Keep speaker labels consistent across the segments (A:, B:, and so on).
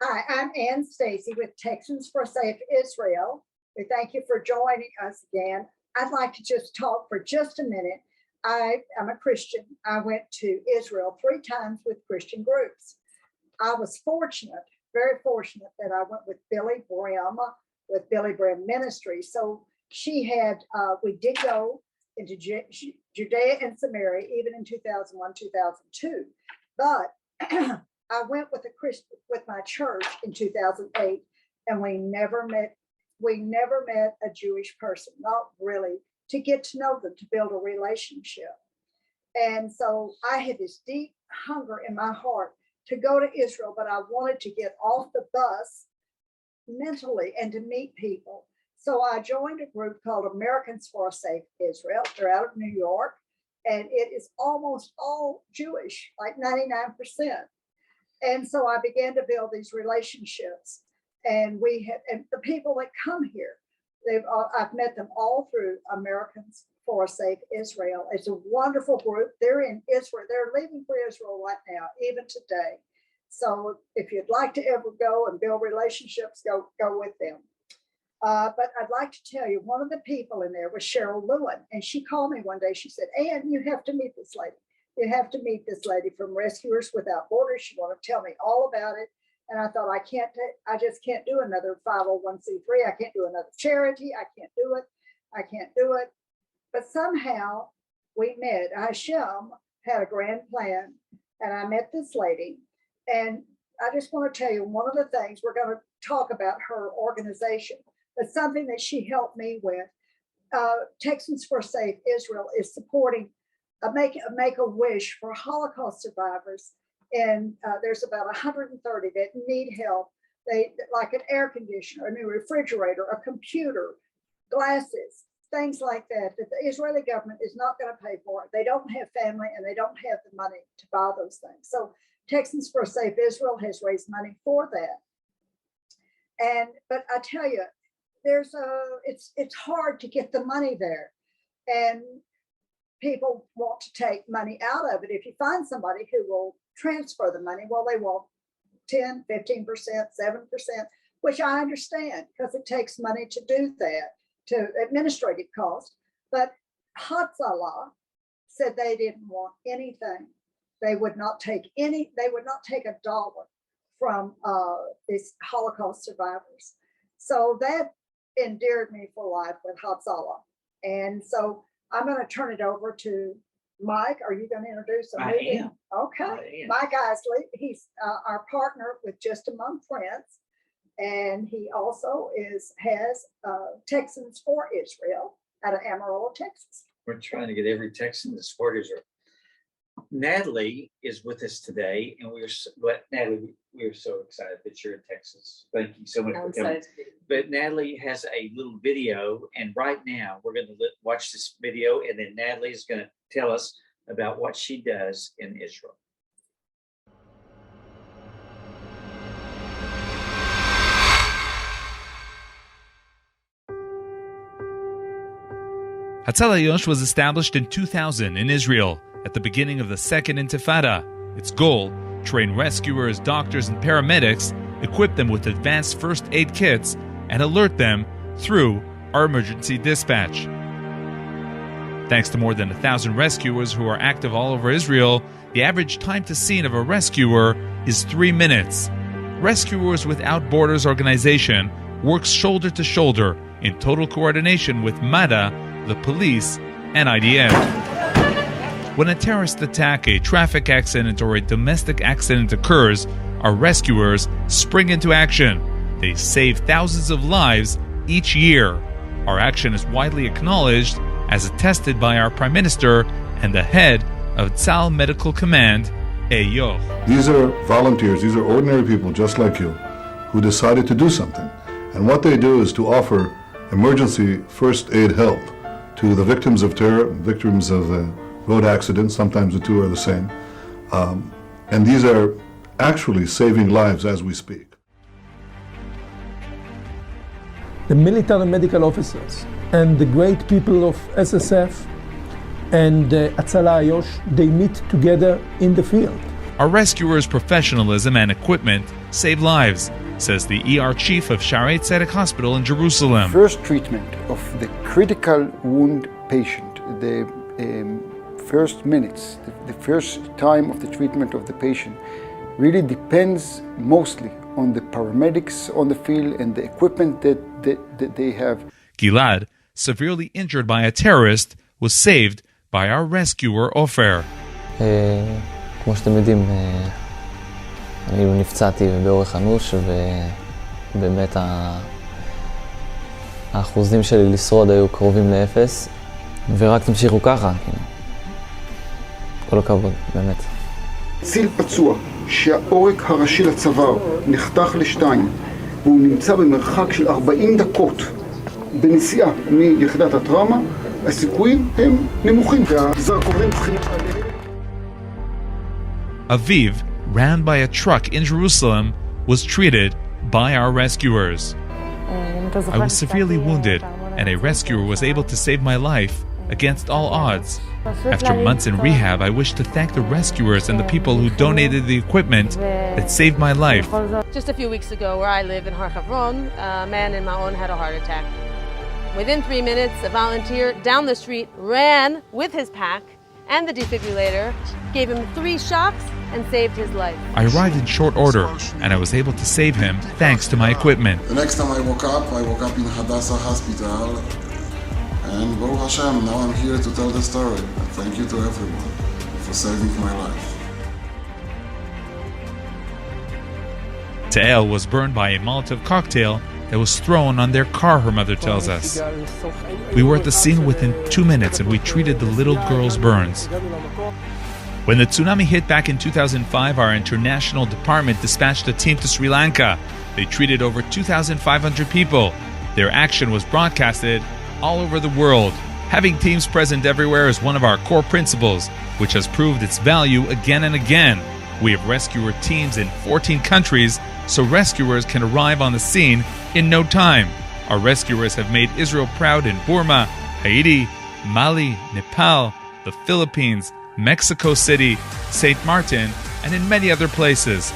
A: Hi, I'm Ann Stacy with Texans for a Safe Israel. We thank you for joining us again. I'd like to just talk for just a minute. I'm a Christian. I went to Israel 3 times with Christian groups. I was fortunate, very fortunate, that I went with Billy Brim, with Billy Brim Ministries. So she had, we did go into Judea and Samaria, even in 2001, 2002. But I went with my church in 2008, and we never met a Jewish person, not really, to get to know them, to build a relationship. And so I had this deep hunger in my heart to go to Israel, but I wanted to get off the bus mentally and to meet people. So I joined a group called Americans for a Safe Israel. They're out of New York, and it is almost all Jewish, like 99%. And so I began to build these relationships, and the people that come here, I've met them all through Americans for a Safe Israel. It's a wonderful group. They're in Israel. They're leaving for Israel right now, even today. So if you'd like to ever go and build relationships, go with them. But I'd like to tell you, one of the people in there was Cheryl Lewin, and she called me one day. She said, "Ann, you have to meet this lady. You have to meet this lady from Rescuers Without Borders. She wanted to tell me all about it." And I thought, I just can't do another 501c3. I can't do another charity. I can't do it. But somehow we met. Hashem had a grand plan, and I met this lady. And I just want to tell you, one of the things, we're going to talk about her organization, but something that she helped me with. Texans for Safe Israel is supporting Make a Wish for Holocaust survivors. And there's about 130 that need help. They like an air conditioner, a new refrigerator, a computer, glasses, things like that the Israeli government is not going to pay for. They don't have family, and they don't have the money to buy those things. So Texans for Safe Israel has raised money for that. But I tell you, it's hard to get the money there, and people want to take money out of it. If you find somebody who will transfer the money, well, they want 10, 15%, 7%, which I understand, because it takes money to do that, to administrative cost. But Hatzalah said they didn't want anything. They would not take a dollar from these Holocaust survivors. So that endeared me for life with Hatzalah. And so I'm going to turn it over to Mike. Are you going to introduce him?
B: I am.
A: Okay.
B: I am.
A: Mike Isley, he's our partner with Just Among Friends. And he also has Texans for Israel out of Amarillo, Texas.
B: We're trying to get every Texan to support Israel. Natalie is with us today, and Natalie, we are so excited that you're in Texas. Thank you so much for coming. But Natalie has a little video, and right now we're going to watch this video, and then Natalie is going to tell us about what she does in Israel.
C: Hatzalah was established in 2000 in Israel at the beginning of the Second Intifada. Its goal: train rescuers, doctors, and paramedics, equip them with advanced first aid kits, and alert them through our emergency dispatch. Thanks to more than 1,000 rescuers who are active all over Israel, the average time to scene of a rescuer is 3 minutes. Rescuers Without Borders organization works shoulder to shoulder in total coordination with MADA, the police, and IDF. When a terrorist attack, a traffic accident, or a domestic accident occurs, our rescuers spring into action. They save thousands of lives each year. Our action is widely acknowledged, as attested by our Prime Minister and the head of Tzal Medical Command, Aliyah.
D: These are volunteers, these are ordinary people just like you, who decided to do something. And what they do is to offer emergency first aid help to the victims of terror, victims of road accidents. Sometimes the two are the same. And these are actually saving lives as we speak.
E: The military medical officers and the great people of SSF and Hatzalah, they meet together in the field.
C: Our rescuers' professionalism and equipment save lives, says the ER chief of Shaarei Tzedek Hospital in Jerusalem.
F: First treatment of the critical wound patient, the first minutes, the first time of the treatment of the patient really depends mostly on the paramedics on the field and the equipment that they have.
C: Gilad, severely injured by a terrorist, was saved by our rescuer Ofer.
G: כמו שאתם יודעים, אני נפצעתי באורך אנוש, ובאמת האחוזים שלי לשרוד היו קרובים לאפס, ורק תמשיכו ככה, כל הכבוד, באמת.
F: ציל פצוע שהעורק הראשי לצוואר נחתך לשתיים, והוא נמצא במרחק של 40 דקות בנסיעה מיחידת הטראומה, הסיכויים הם נמוכים, והזרקורים צריכים עליהם.
C: Aviv, ran by a truck in Jerusalem, was treated by our rescuers. I was severely wounded, and a rescuer was able to save my life against all odds. After months in rehab, I wish to thank the rescuers and the people who donated the equipment that saved my life.
H: Just a few weeks ago, where I live in Har Havron, a man in Ma'on had a heart attack. Within 3 minutes, a volunteer down the street ran with his pack and the defibrillator, gave him 3 shocks, and saved his life.
C: I arrived in short order, and I was able to save him thanks to my equipment.
I: The next time I woke up in Hatzalah hospital, and Baruch Hashem, now I'm here to tell the story. And thank you to everyone for saving my life.
C: Ta'el was burned by a Molotov cocktail that was thrown on their car, her mother tells us. We were at the scene within 2 minutes and we treated the little girl's burns. When the tsunami hit back in 2005, our international department dispatched a team to Sri Lanka. They treated over 2,500 people. Their action was broadcasted all over the world. Having teams present everywhere is one of our core principles, which has proved its value again and again. We have rescuer teams in 14 countries, so rescuers can arrive on the scene in no time. Our rescuers have made Israel proud in Burma, Haiti, Mali, Nepal, the Philippines, Mexico City, St. Martin, and in many other places.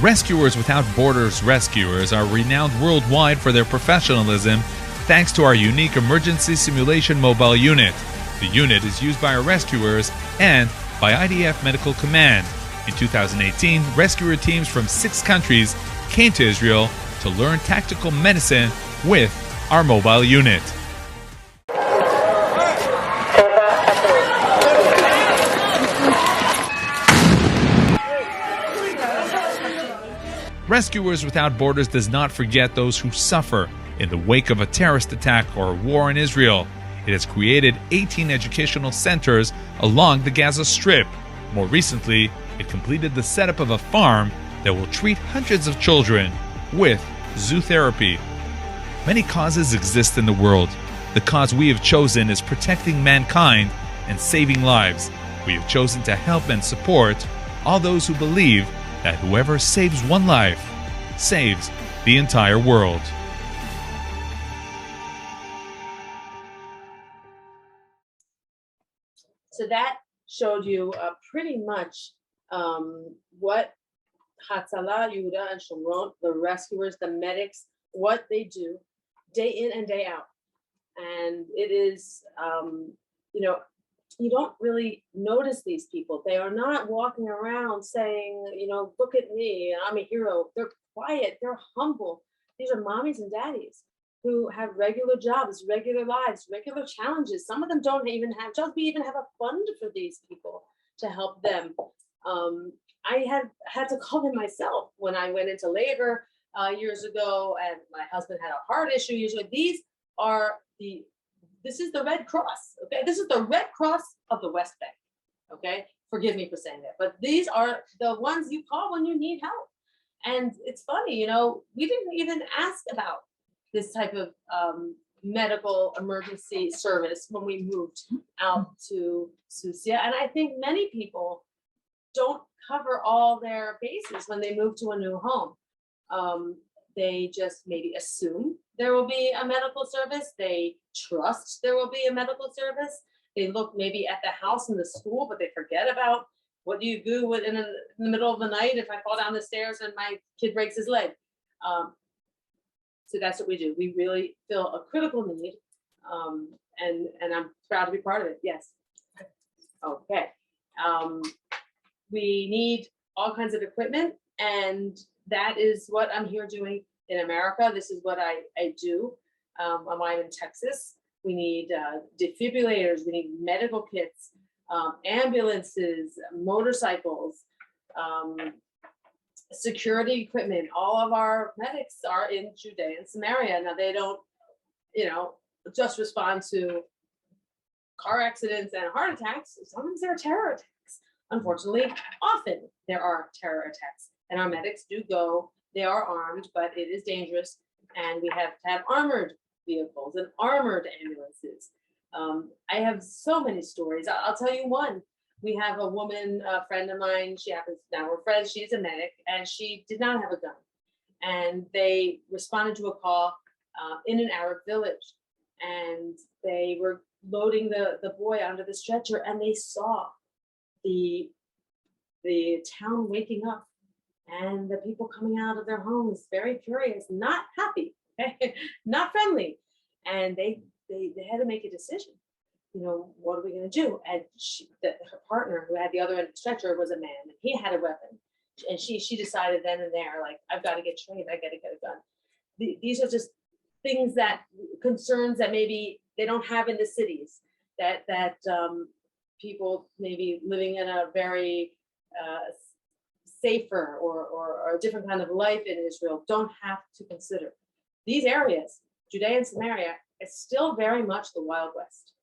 C: Rescuers Without Borders rescuers are renowned worldwide for their professionalism thanks to our unique emergency simulation mobile unit. The unit is used by our rescuers and by IDF Medical Command. In 2018, rescuer teams from 6 countries came to Israel to learn tactical medicine with our mobile unit. Rescuers Without Borders does not forget those who suffer in the wake of a terrorist attack or war in Israel. It has created 18 educational centers along the Gaza Strip. More recently, it completed the setup of a farm that will treat hundreds of children with zootherapy. Many causes exist in the world. The cause we have chosen is protecting mankind and saving lives. We have chosen to help and support all those who believe that whoever saves one life saves the entire world.
J: So that showed you pretty much what Hatzalah, Yehuda, and Shomron, the rescuers, the medics, what they do day in and day out. And it is, you don't really notice these people. They are not walking around saying, look at me, I'm a hero. They're quiet, they're humble. These are mommies and daddies who have regular jobs, regular lives, regular challenges. Some of them don't even have jobs. We even have a fund for these people to help them. I had to call them myself when I went into labor years ago, and my husband had a heart issue years ago. This is the Red Cross, okay? This is the Red Cross of the West Bank, okay? Forgive me for saying that, but these are the ones you call when you need help. And it's funny, we didn't even ask about this type of medical emergency service when we moved out to Sussya. And I think many people don't cover all their bases when they move to a new home. They just maybe assume there will be a medical service. They trust there will be a medical service. They look maybe at the house and the school, but they forget about What do you do in the middle of the night if I fall down the stairs and my kid breaks his leg? So that's what we do. We really fill a critical need, and I'm proud to be part of it. Yes. Okay. We need all kinds of equipment, and that is what I'm here doing in America. This is what I do. I'm in Texas. We need defibrillators. We need medical kits, ambulances, motorcycles, security equipment. All of our medics are in Judea and Samaria. Now they don't, just respond to car accidents and heart attacks. Sometimes there are terror attacks. Unfortunately, often there are terror attacks, and our medics do go. They are armed, but it is dangerous, and we have to have armored vehicles and armored ambulances. I have so many stories. I'll tell you one. We have a woman, a friend of mine. Now we're friends. She's a medic, and she did not have a gun, and they responded to a call in an Arab village, and they were loading the boy onto the stretcher, and they saw the town waking up and the people coming out of their homes very curious, not happy, not friendly, and they had to make a decision. What are we going to do? And her partner, who had the other end of the stretcher, was a man, and he had a weapon, and she decided then and there, like, I've got to get trained. I got to get a gun. These are just things, concerns that maybe they don't have in the cities, that people maybe living in a very safer or a different kind of life in Israel don't have to consider. These areas, Judea and Samaria, is still very much the Wild West.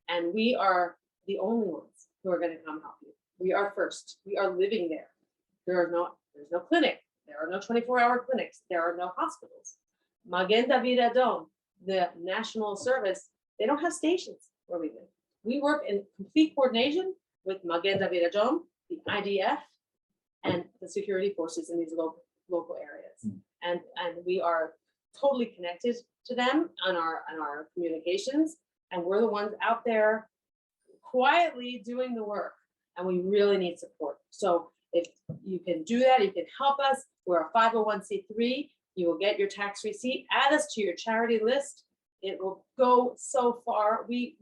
J: And we are the only ones who are going to come help you. We are first. We are living there. There's no clinic. There are no 24-hour clinics. There are no hospitals. Magen David Adom, the national service, they don't have stations where we live. We work in complete coordination with Magen David Adom, the IDF, and the security forces in these local areas. And we are totally connected to them on our communications. And we're the ones out there quietly doing the work. And we really need support. So if you can do that, you can help us. We're a 501c3. You will get your tax receipt. Add us to your charity list. It will go so far. We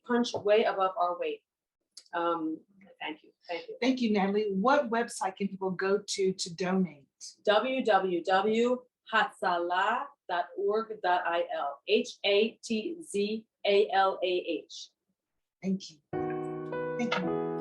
J: punch way above our weight. Thank you.
K: Thank you, Natalie. What website can people go to donate?
J: www.hatzalah.org.il. HATZALAH.
K: Thank you. Thank you.